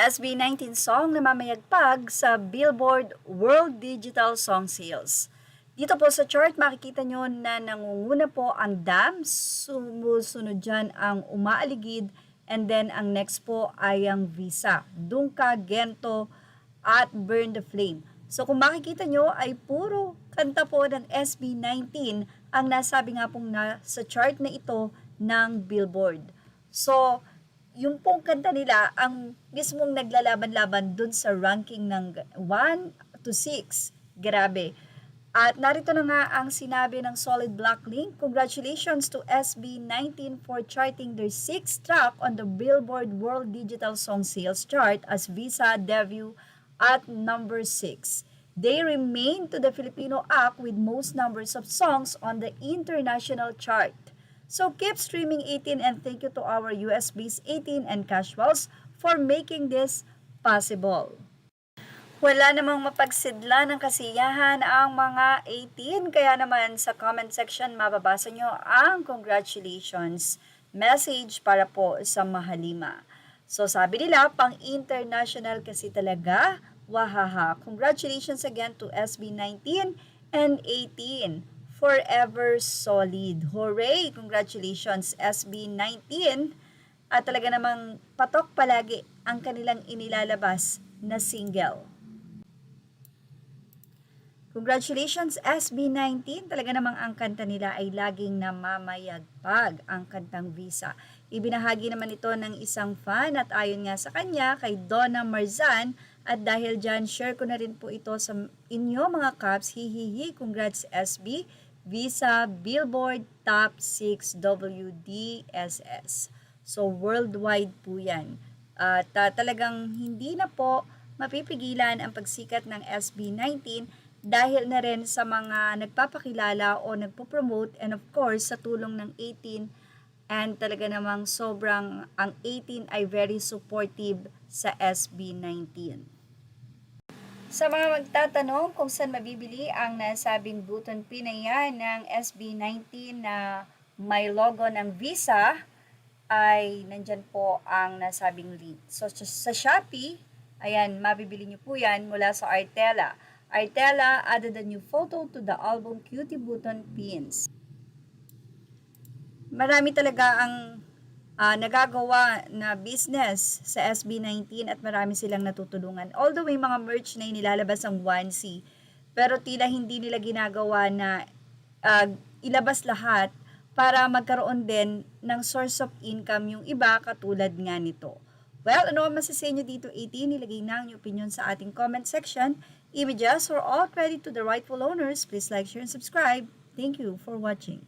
SB19 song na mamayagpag sa Billboard World Digital Song Sales. Dito po sa chart, makikita nyo na nangunguna po ang Damn, sumusunod dyan ang Umaaligid, and then ang next po ay ang Visa, Dungka, Gento, at Burn the Flame. So kung makikita nyo ay puro kanta po ng SB19 ang nasabi nga pong sa chart na ito ng Billboard. So, yung pong kanta nila ang mismong naglalaban-laban dun sa ranking ng 1 to 6. Grabe. At narito na nga ang sinabi ng Solid Black Link. Congratulations to SB19 for charting their 6th track on the Billboard World Digital Song Sales chart as Visa debut at number 6. They remain to the Filipino act with most numbers of songs on the international chart. So keep streaming 18 and thank you to our US-based 18 and Casuals for making this possible. Wala namang mapagsidla ng kasiyahan ang mga 18, kaya naman sa comment section mababasa nyo ang congratulations message para po sa Mahalima. So sabi nila, pang international kasi talaga, wahaha. Congratulations again to SB19 and 18. Forever solid. Hooray! Congratulations SB19. At talaga namang patok palagi ang kanilang inilalabas na single. Congratulations SB19. Talaga namang ang kanta nila ay laging namamayagpag, ang kantang Visa. Ibinahagi naman ito ng isang fan at ayon nga sa kanya kay Donna Marzan, at dahil dyan share ko na rin po ito sa inyo mga Caps. Hihihi. Congrats SB. Visa Billboard Top 6 WDSS. So worldwide po yan. At talagang hindi na po mapipigilan ang pagsikat ng SB19 dahil na rin sa mga nagpapakilala o nagpo-promote, and of course sa tulong ng 18, and talaga namang sobrang ang 18 ay very supportive sa SB19. Sa mga magtatanong kung saan mabibili ang nasabing button pin na yan ng SB19 na may logo ng Visa, ay nandyan po ang nasabing link. So sa Shopee, ayan, mabibili nyo po yan mula sa Artela. Artela added a new photo to the album Cutie Button Pins. Marami talaga ang nagagawa na business sa SB19 at marami silang natutulungan. Although may mga merch na inilalabas ang onesie, pero tila hindi nila ginagawa na ilabas lahat para magkaroon din ng source of income yung iba katulad nga nito. Well, ano ang masasay nyo dito 18? Nilagay na ang opinion sa ating comment section. Images are all credit to the rightful owners. Please like, share, and subscribe. Thank you for watching.